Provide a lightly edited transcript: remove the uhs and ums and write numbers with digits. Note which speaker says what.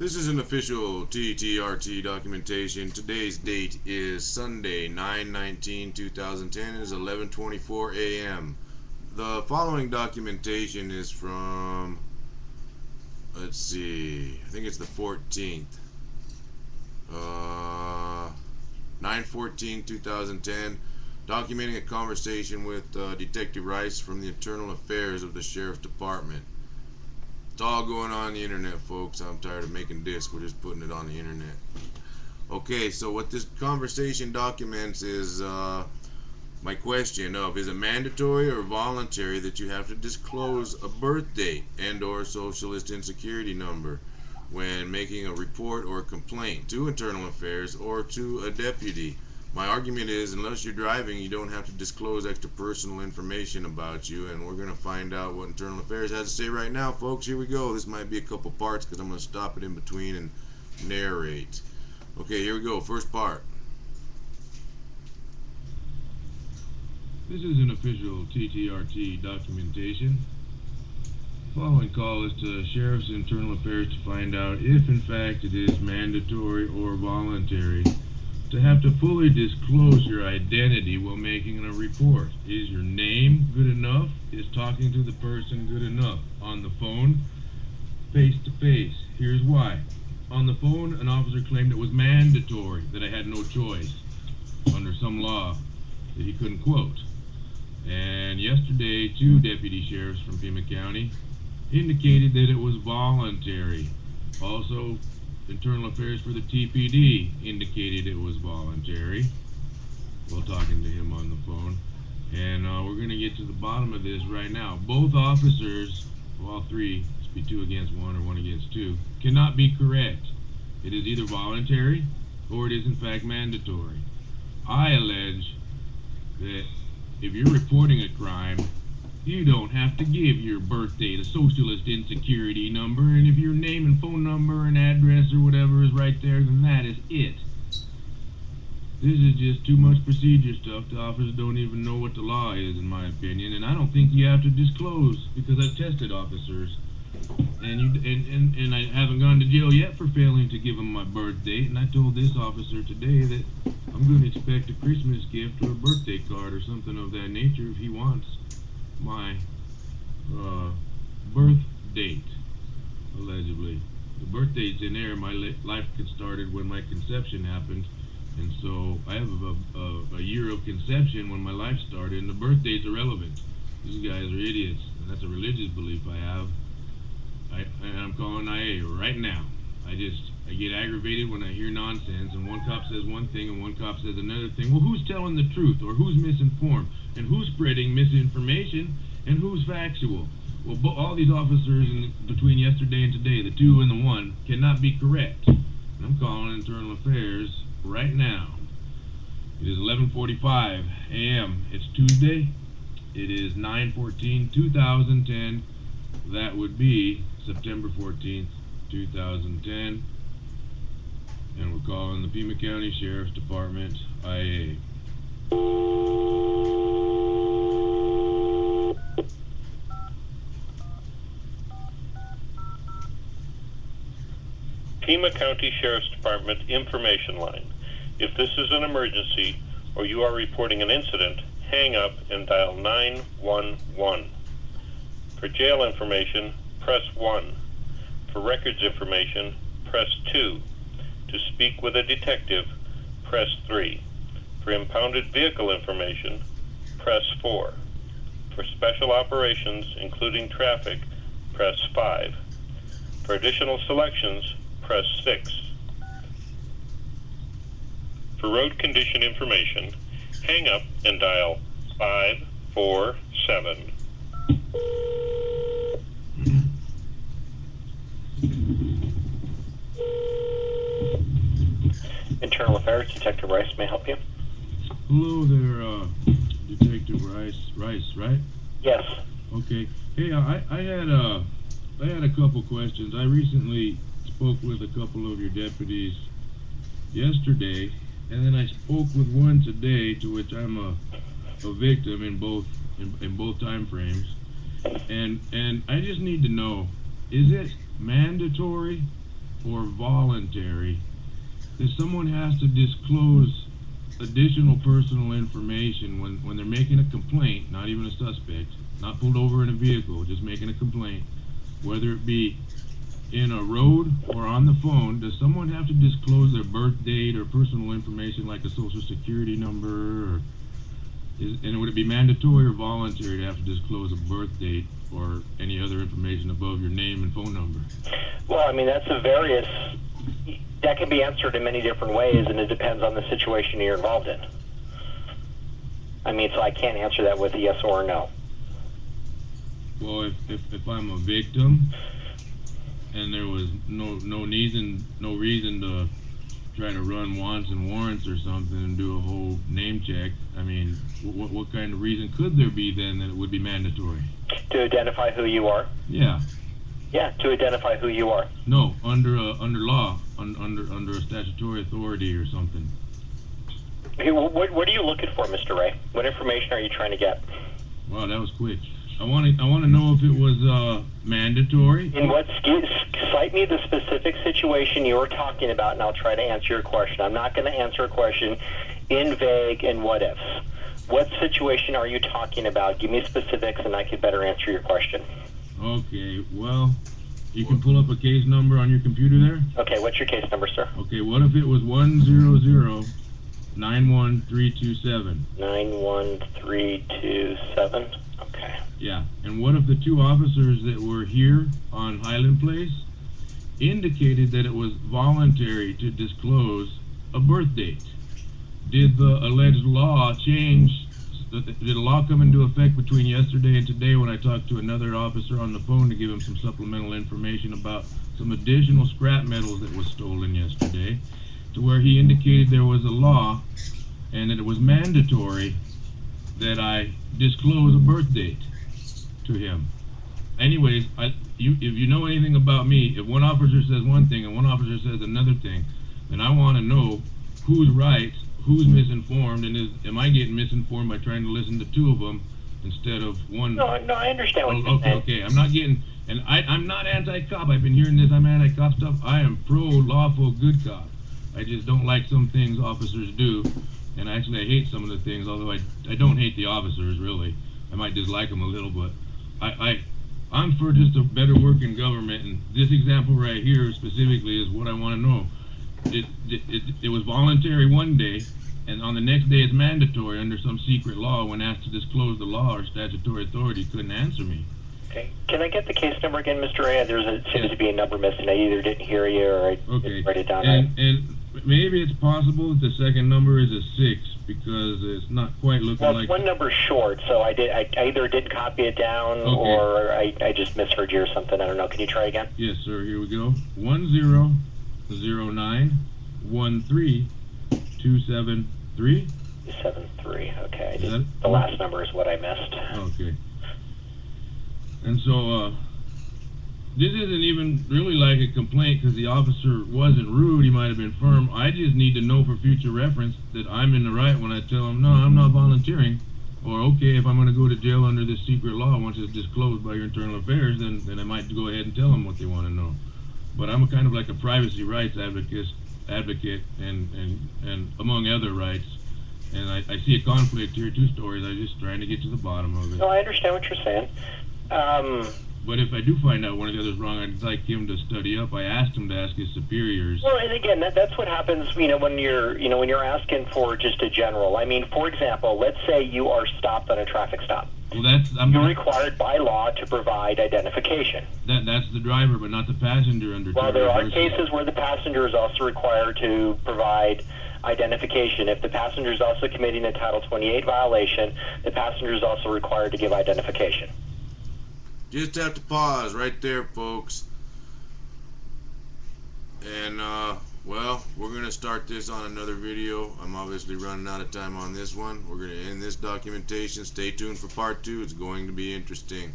Speaker 1: This is an official TTRT documentation. Today's date is Sunday, 9/19/2010. It is 11:24 a.m. The following documentation is from, let's see, I think it's the 14th. 9/14/2010, documenting a conversation with Detective Rice from the Internal Affairs of the Sheriff's Department. It's all going on the internet, folks. I'm tired of making discs. We're just putting it on the internet. Okay, so what this conversation documents is my question of, is it mandatory or voluntary that you have to disclose a birth date and or socialist insecurity number when making a report or complaint to Internal Affairs or to a deputy? My argument is, unless you're driving, you don't have to disclose extra personal information about you, and we're going to find out what Internal Affairs has to say right now, folks. Here we go. This might be a couple parts because I'm going to stop it in between and narrate. Okay, here we go. First part.
Speaker 2: This is an official TTRT documentation. Following call is to Sheriff's Internal Affairs to find out if in fact it is mandatory or voluntary to have to fully disclose your identity while making a report. Is your name good enough? Is talking to the person good enough? On the phone, face to face. Here's why. On the phone, an officer claimed it was mandatory, that I had no choice under some law that he couldn't quote. And yesterday, two deputy sheriffs from Pima County indicated that it was voluntary. Also, Internal Affairs for the TPD indicated it was voluntary while talking to him on the phone. And we're going to get to the bottom of this right now. Both officers, well, all three, must be 2 against 1 or 1 against 2, cannot be correct. It is either voluntary or it is in fact mandatory. I allege that if you're reporting a crime, you don't have to give your birth date, a socialist insecurity number, and if your name and phone number and address or whatever is right there, then that is it. This is just too much procedure stuff. The officers don't even know what the law is, in my opinion, and I don't think you have to disclose, because I've tested officers, and I haven't gone to jail yet for failing to give them my birth date, and I told this officer today that I'm going to expect a Christmas gift or a birthday card or something of that nature if he wants my birth date, allegedly. The birth date's in there. My life started when my conception happened, and so I have a year of conception when my life started, and the birth date's irrelevant. These guys are idiots, and that's a religious belief I have. And I'm calling IA right now. I get aggravated when I hear nonsense, and one cop says one thing and one cop says another thing. Well, who's telling the truth, or who's misinformed, and who's spreading misinformation, and who's factual? Well, all these officers between yesterday and today, the 2 and the 1, cannot be correct. And I'm calling Internal Affairs right now. It is 11:45 a.m. It's Tuesday. It is 9/14/2010. That would be September 14th, 2010. And we're calling the Pima County Sheriff's Department, IA.
Speaker 3: Pima County Sheriff's Department information line. If this is an emergency or you are reporting an incident, hang up and dial 911. For jail information, press 1. For records information, press 2. To speak with a detective, press 3. For impounded vehicle information, press 4. For special operations, including traffic, press 5. For additional selections, press 6. For road condition information, hang up and dial 547. Internal Affairs, Detective Rice, may I help you?
Speaker 2: Hello there, Detective Rice, right?
Speaker 3: Yes.
Speaker 2: Okay. Hey, I had a couple questions. I recently spoke with a couple of your deputies yesterday, and then I spoke with one today, to which I'm a victim in both time frames. And I just need to know, is it mandatory or voluntary, that someone has to disclose additional personal information when they're making a complaint, not even a suspect, not pulled over in a vehicle, just making a complaint, whether it be in a road or on the phone. Does someone have to disclose their birth date or personal information like a social security number? And would it be mandatory or voluntary to have to disclose a birth date or any other information above your name and phone number?
Speaker 4: Well, I mean, that can be answered in many different ways, and it depends on the situation you're involved in. I mean, so I can't answer that with a yes or a no.
Speaker 2: Well, if I'm a victim and there was no reason to try to run wants and warrants or something and do a whole name check, I mean, what kind of reason could there be then that it would be mandatory?
Speaker 4: To identify who you are?
Speaker 2: Yeah.
Speaker 4: Yeah, to identify who you are.
Speaker 2: No, under law, under a statutory authority or something.
Speaker 4: Hey, what are you looking for, Mr. Ray? What information are you trying to get?
Speaker 2: Wow, that was quick. I want to know if it was mandatory.
Speaker 4: In what cite me the specific situation you were talking about, and I'll try to answer your question. I'm not going to answer a question in vague and what ifs. What situation are you talking about? Give me specifics, and I could better answer your question.
Speaker 2: Okay, well, you can pull up a case number on your computer there.
Speaker 4: Okay, what's your case number, sir?
Speaker 2: Okay, what if it was 100-91327?
Speaker 4: 91327. Okay.
Speaker 2: Yeah, and what if the two officers that were here on Highland Place indicated that it was voluntary to disclose a birth date? Did the alleged law change? Did a law come into effect between yesterday and today when I talked to another officer on the phone to give him some supplemental information about some additional scrap metals that was stolen yesterday, to where he indicated there was a law and that it was mandatory that I disclose a birth date to him? Anyways, if you know anything about me, if one officer says one thing and one officer says another thing, then I want to know who's right, who's misinformed, and am I getting misinformed by trying to listen to two of them instead of one?
Speaker 4: No, I understand what you're saying.
Speaker 2: Okay, I'm not getting, and I'm not anti-cop. I've been hearing this, I'm anti-cop stuff. I am pro-lawful good cop. I just don't like some things officers do, and actually I hate some of the things, although I don't hate the officers, really. I might dislike them a little, but I'm for just a better working government, and this example right here specifically is what I want to know. It was voluntary one day, and on the next day it's mandatory under some secret law. When asked to disclose the law or statutory authority, couldn't answer me.
Speaker 4: Okay. Can I get the case number again, Mr. Ray? Seems to be a number missing. I either didn't hear you or I didn't write it down right.
Speaker 2: And maybe it's possible that the second number is a 6 because it's not quite looking like...
Speaker 4: Well, one number short, so I either didn't copy it down or I just misheard you or something. I don't know. Can you try again?
Speaker 2: Yes, sir. Here we go. 100913 273.
Speaker 4: 273. Okay. The last number is what I missed.
Speaker 2: Okay. And so this isn't even really like a complaint because the officer wasn't rude. He might have been firm. I just need to know for future reference that I'm in the right when I tell him, no, I'm not volunteering. Or, okay, if I'm going to go to jail under this secret law once it's disclosed by your internal affairs, then I might go ahead and tell them what they want to know. But I'm kind of like a privacy rights advocate and among other rights. And I see a conflict here, two stories. I'm just trying to get to the bottom of it.
Speaker 4: No, I understand what you're saying.
Speaker 2: But if I do find out one of the others wrong, I'd like him to study up. I asked him to ask his superiors.
Speaker 4: Well, and again, that's what happens, when you're asking for just a general. I mean, for example, let's say you are stopped on a traffic stop.
Speaker 2: Well,
Speaker 4: you're required by law to provide identification.
Speaker 2: That's the driver, but not the passenger under.
Speaker 4: Well, there are cases where the passenger is also required to provide identification. If the passenger is also committing a Title 28 violation, the passenger is also required to give identification.
Speaker 1: Just have to pause right there, folks. And, well, we're going to start this on another video. I'm obviously running out of time on this one. We're going to end this documentation. Stay tuned for part 2. It's going to be interesting.